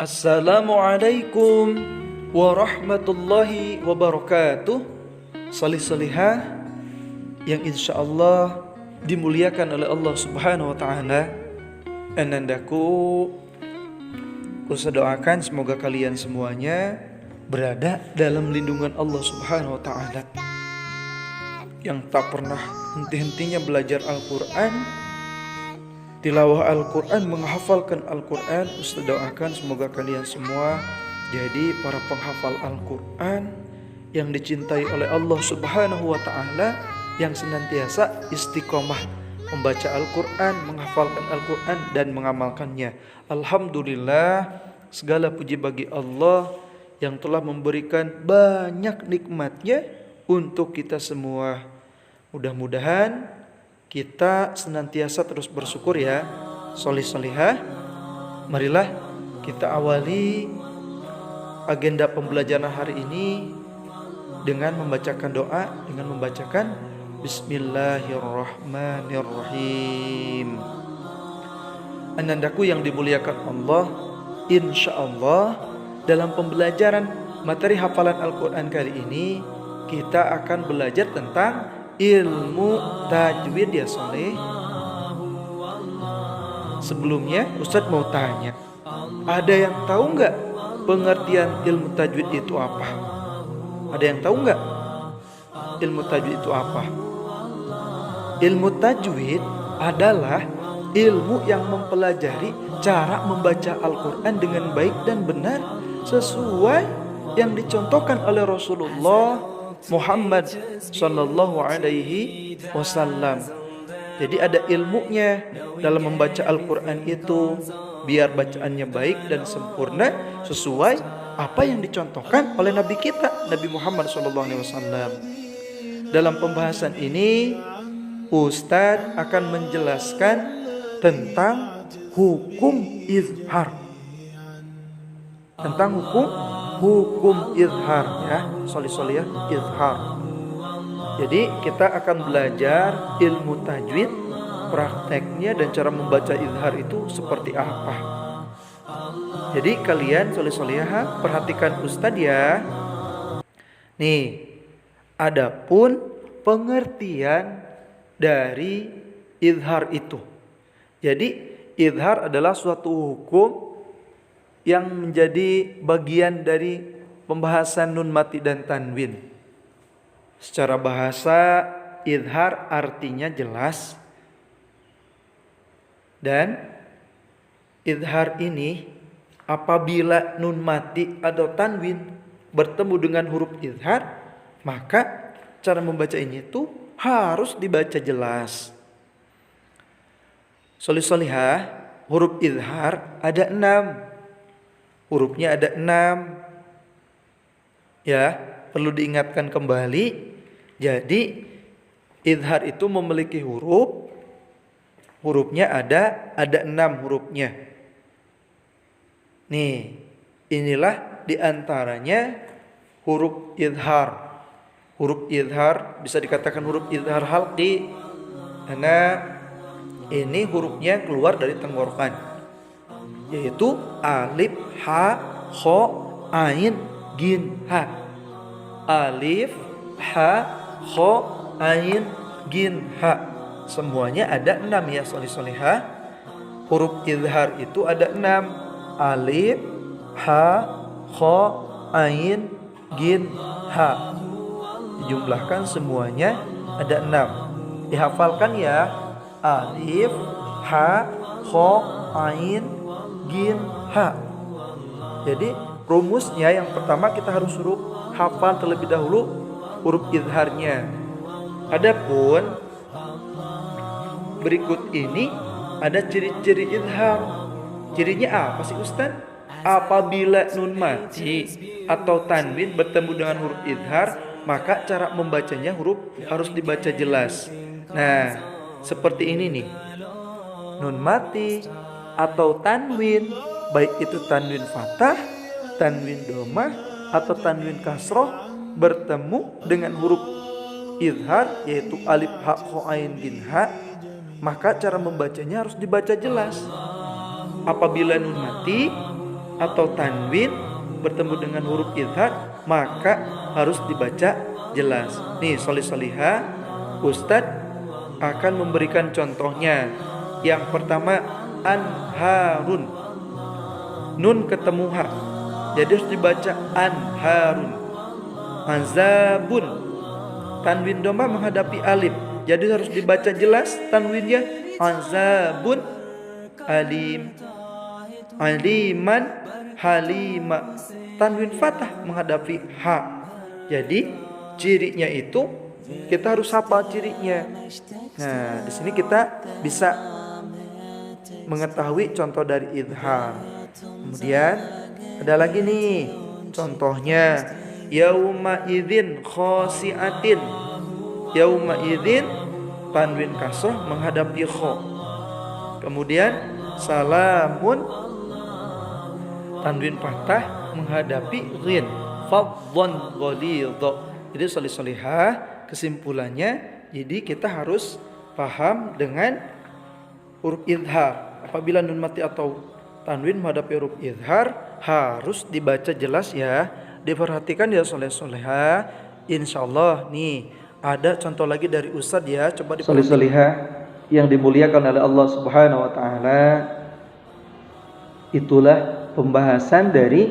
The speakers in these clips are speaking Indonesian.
Assalamualaikum warahmatullahi wabarakatuh. Salih-salihah yang insya Allah dimuliakan oleh Allah subhanahu wa ta'ala. Anandaku, saya doakan semoga kalian semuanya berada dalam lindungan Allah subhanahu wa ta'ala, yang tak pernah henti-hentinya belajar Al-Quran, tilawah Al-Quran, menghafalkan Al-Quran. Ustaz doakan semoga kalian semua jadi para penghafal Al-Quran yang dicintai oleh Allah subhanahu wa ta'ala, yang senantiasa istiqomah membaca Al-Quran, menghafalkan Al-Quran dan mengamalkannya. Alhamdulillah, segala puji bagi Allah yang telah memberikan banyak nikmatnya untuk kita semua. Mudah-mudahan kita senantiasa terus bersyukur ya, solih-solihah. Marilah kita awali agenda pembelajaran hari ini dengan membacakan doa, dengan membacakan Bismillahirrahmanirrahim. Anandaku yang dimuliakan Allah, insya Allah dalam pembelajaran materi hafalan Al-Quran kali ini kita akan belajar tentang ilmu tajwid ya Soleh. Sebelumnya Ustadz mau tanya, ada yang tahu nggak pengertian ilmu tajwid itu apa? Ada yang tahu nggak ilmu tajwid itu apa? Ilmu tajwid adalah ilmu yang mempelajari cara membaca Al-Quran dengan baik dan benar sesuai yang dicontohkan oleh Rasulullah Muhammad sallallahu alaihi wasallam. Jadi ada ilmunya dalam membaca Al-Quran itu, biar bacaannya baik dan sempurna sesuai apa yang dicontohkan oleh Nabi kita, Nabi Muhammad sallallahu alaihi wasallam. Dalam pembahasan ini Ustadz akan menjelaskan tentang hukum izhar. Tentang hukum izhar ya, solih-solih ya, izhar. Jadi kita akan belajar ilmu tajwid, prakteknya dan cara membaca izhar itu seperti apa. Jadi kalian solih-solihah perhatikan Ustadz ya. Nih, adapun pengertian dari izhar itu. Jadi izhar adalah suatu hukum yang menjadi bagian dari pembahasan nun mati dan tanwin. Secara bahasa, izhar artinya jelas, dan izhar ini apabila nun mati atau tanwin bertemu dengan huruf izhar, maka cara membaca ini itu harus dibaca jelas. Solih-solihah, huruf izhar ada 6. Hurufnya ada 6. Ya, perlu diingatkan kembali. Jadi izhar itu memiliki hurufnya ada 6 hurufnya. Nih, inilah diantaranya huruf izhar. Huruf izhar bisa dikatakan huruf izhar halqi, karena ini hurufnya keluar dari tenggorokan, yaitu alif, ha, kho, ain, gin, ha. Alif, ha, kho, ain, gin, ha. Semuanya ada 6 ya solih-solihah. Huruf izhar itu ada 6. Alif, ha, kho, ain, gin, ha. Dijumlahkan semuanya ada 6. Dihafalkan ya. Alif, ha, kho, ain, gin, ha. Jadi rumusnya yang pertama kita harus hafal terlebih dahulu huruf izharnya. Adapun berikut ini ada ciri-ciri izhar. Cirinya apa sih Ustaz? Apabila nun mati atau tanwin bertemu dengan huruf izhar, maka cara membacanya harus dibaca jelas. Nah, seperti ini nih. Nun mati atau tanwin, baik itu tanwin fathah, tanwin dhammah atau tanwin kasroh, bertemu dengan huruf izhar yaitu alif, ha, kho, ain, gin, ha, maka cara membacanya harus dibaca jelas. Apabila nun mati atau tanwin bertemu dengan huruf idhar, maka harus dibaca jelas. Nih solih-solihah, Ustadz akan memberikan contohnya. Yang pertama, anharun, nun ketemu ha, jadi harus dibaca anharun. Azabun, tanwin doma menghadapi alif, jadi harus dibaca jelas tanwinnya. Azabun. Alim, aliman, halima, tanwin fathah menghadapi ha. Jadi cirinya itu kita harus hafal cirinya. Nah, di sini kita bisa mengetahui contoh dari idhar. Kemudian ada lagi nih contohnya, yauma idzin khosiatin. Yauma idzin tanwin kasrah menghadapi kha. Kemudian salamun, tanwin fathah menghadapi ghin. Fadhon ghalidha. Jadi solih-solihah, kesimpulannya jadi kita harus paham dengan huruf idhar. Apabila nun mati atau tanwin menghadapi huruf idhar harus dibaca jelas ya. Diperhatikan ya soleh-solehah. Insyaallah nih ada contoh lagi dari Ustadz ya. Coba soleh-solehah yang dimuliakan oleh Allah Subhanahu wa taala. Itulah pembahasan dari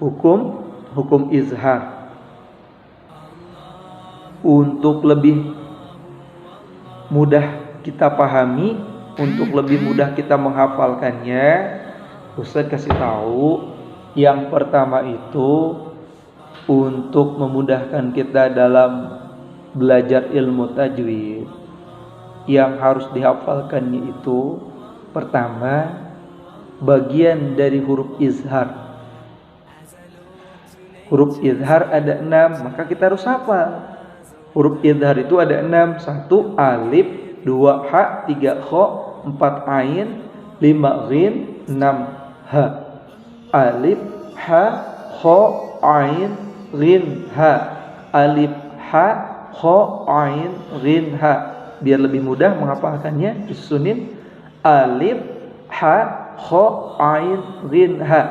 hukum izhar. Untuk lebih mudah kita pahami, untuk lebih mudah kita menghafalkannya, Ustadz kasih tahu yang pertama itu untuk memudahkan kita dalam belajar ilmu tajwid, yang harus dihafalkannya itu pertama bagian dari huruf izhar. Huruf izhar ada 6, maka kita harus hafal. Huruf izhar itu ada 6. 1 alif, 2 ha, 3 kha, 4 ain, 5 ghin, 6 ha. Alif, ha, kha, ain, ghin, ha. Alif, ha, kha, ain, ghin, ha. Biar lebih mudah menghafalkannya, disusunin alif, ha, kha, ain, ghin, ha.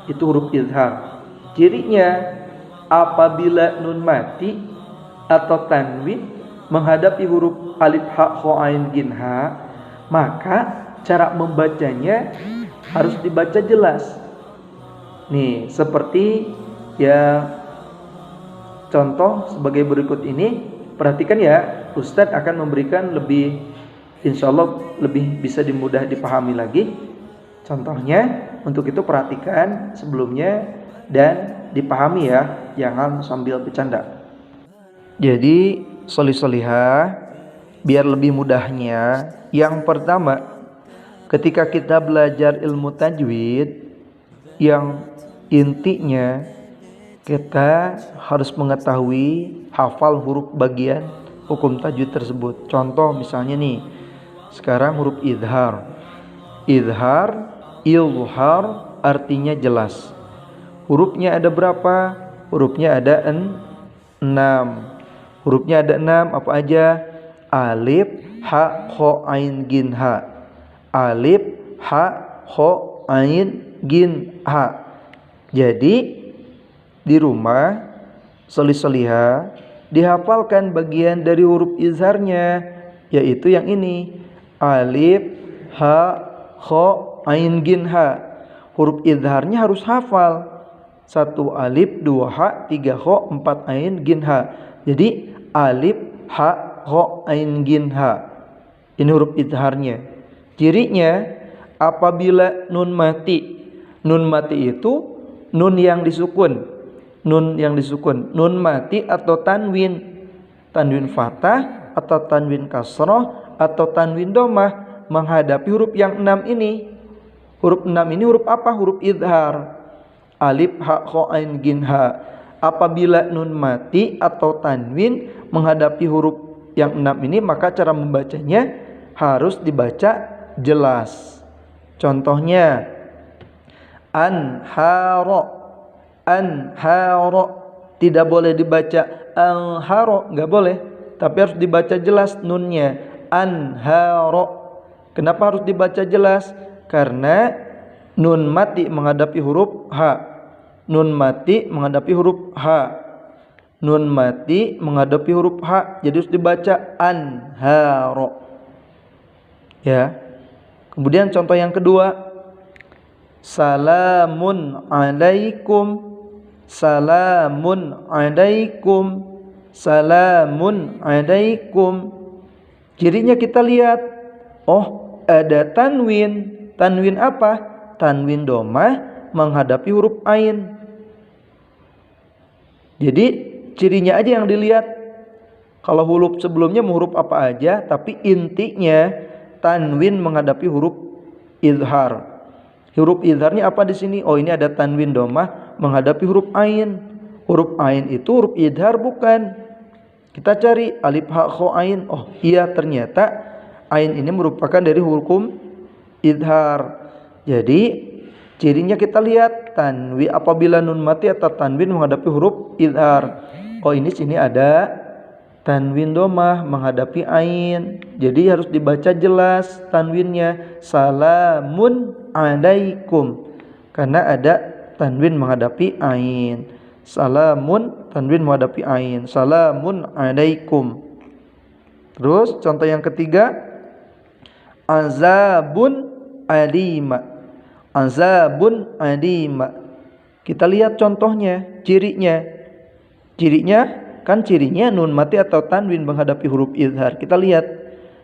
Itu huruf izhar. Cirinya apabila nun mati atau tanwin menghadapi huruf alif, ha, kha, ain, ghin, ha, maka cara membacanya harus dibaca jelas. Nih, seperti ya contoh sebagai berikut ini. Perhatikan ya, Ustadz akan memberikan lebih, insya Allah lebih bisa mudah dipahami lagi contohnya. Untuk itu perhatikan sebelumnya dan dipahami ya, jangan sambil bercanda. Jadi solih-solihah, biar lebih mudahnya, yang pertama ketika kita belajar ilmu tajwid, yang intinya kita harus mengetahui hafal huruf bagian hukum tajwid tersebut. Contoh misalnya nih, sekarang huruf idhar. Idhar, ilhar artinya jelas. Hurufnya ada berapa? Hurufnya ada 6. Hurufnya ada 6, apa aja? Alif, ha, kha, ain, ghin, ha. Alif, ha, kha, ain, ghin, ha. Jadi di rumah solih-solihah dihafalkan bagian dari huruf izharnya, yaitu yang ini, alif, ha, kha, ain, ghin, ha. Huruf izharnya harus hafal. 1 alif, 2 ha, 3 kha, 4 ain, ghin, ha. Jadi alif, ha, kha, ain, ghin, ha. Ini huruf izharnya. Cirinya apabila nun mati. Nun mati itu nun yang disukun. Nun yang disukun, nun mati atau tanwin, tanwin fathah atau tanwin kasroh atau tanwin domah menghadapi huruf yang 6 ini. Huruf 6 ini huruf apa? Huruf idhar. Alif, ha, kha, ain, ghin, ha. Apabila nun mati atau tanwin menghadapi huruf yang 6 ini, maka cara membacanya harus dibaca jelas. Contohnya anharo. Anharo tidak boleh dibaca anharo, nggak boleh, tapi harus dibaca jelas nunnya. Anharo. Kenapa harus dibaca jelas? Karena Nun mati menghadapi huruf H. Nun mati menghadapi huruf H. Nun mati menghadapi huruf H. Jadi harus dibaca anharo. Ya. Kemudian contoh yang kedua, salamun alaikum. Salamun alaikum. Salamun alaikum. Cirinya kita lihat, oh ada tanwin. Tanwin apa? Tanwin domah menghadapi huruf ain. Jadi cirinya aja yang dilihat. Kalau huruf sebelumnya mau huruf apa aja, tapi intinya tanwin menghadapi huruf izhar. Huruf izharnya apa di sini? Oh, ini ada tanwin domah menghadapi huruf ain. Huruf ain itu huruf izhar bukan? Kita cari alif ha kho ain. Oh iya, ternyata ain ini merupakan dari hukum izhar. Jadi cirinya kita lihat tanwin apabila nun mati atau tanwin menghadapi huruf izhar. Oh, ini sini ada tanwin domah menghadapi ain. Jadi harus dibaca jelas tanwinnya, salamun alaikum, karena ada tanwin menghadapi ain. Salamun tanwin menghadapi ain. Salamun alaikum. Terus contoh yang ketiga, azabun alima. Azabun alima. Kita lihat contohnya, cirinya. Cirinya kan cirinya nun mati atau tanwin menghadapi huruf izhar. Kita lihat.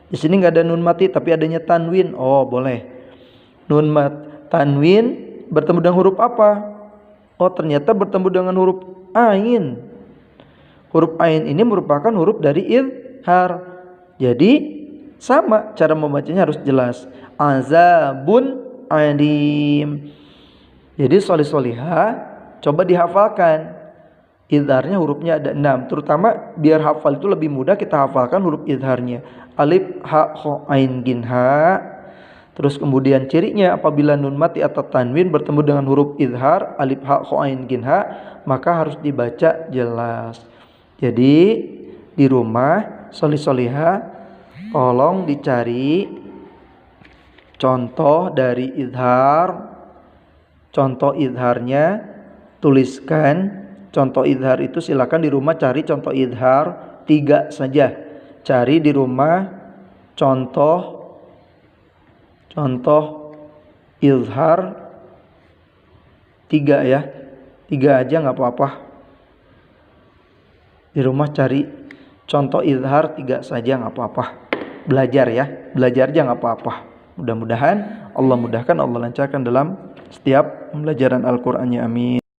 Di sini nggak ada nun mati tapi adanya tanwin. Oh, boleh. Nun mat tanwin bertemu dengan huruf apa? Oh, ternyata bertemu dengan huruf ain. Huruf ain ini merupakan huruf dari izhar. Jadi sama cara membacanya harus jelas. Azabun alim. Jadi solih-solihah coba dihafalkan. Izharnya hurufnya ada 6. Terutama biar hafal itu lebih mudah, kita hafalkan huruf izharnya. Alif, ha, kho, ain, gin, ha. Terus kemudian cirinya apabila nun mati atau tanwin bertemu dengan huruf izhar alif ha kho ain gin ha, maka harus dibaca jelas. Jadi di rumah solih-solihah tolong dicari contoh dari izhar. Contoh izharnya tuliskan. Contoh izhar itu silakan di rumah cari contoh izhar 3 saja. Cari di rumah contoh izhar 3 ya. 3 aja nggak apa-apa. Di rumah cari contoh izhar 3 saja nggak apa-apa. Belajar ya. Belajar aja nggak apa-apa. Mudah-mudahan Allah mudahkan, Allah lancarkan dalam setiap pembelajaran Al-Qur'annya. Amin.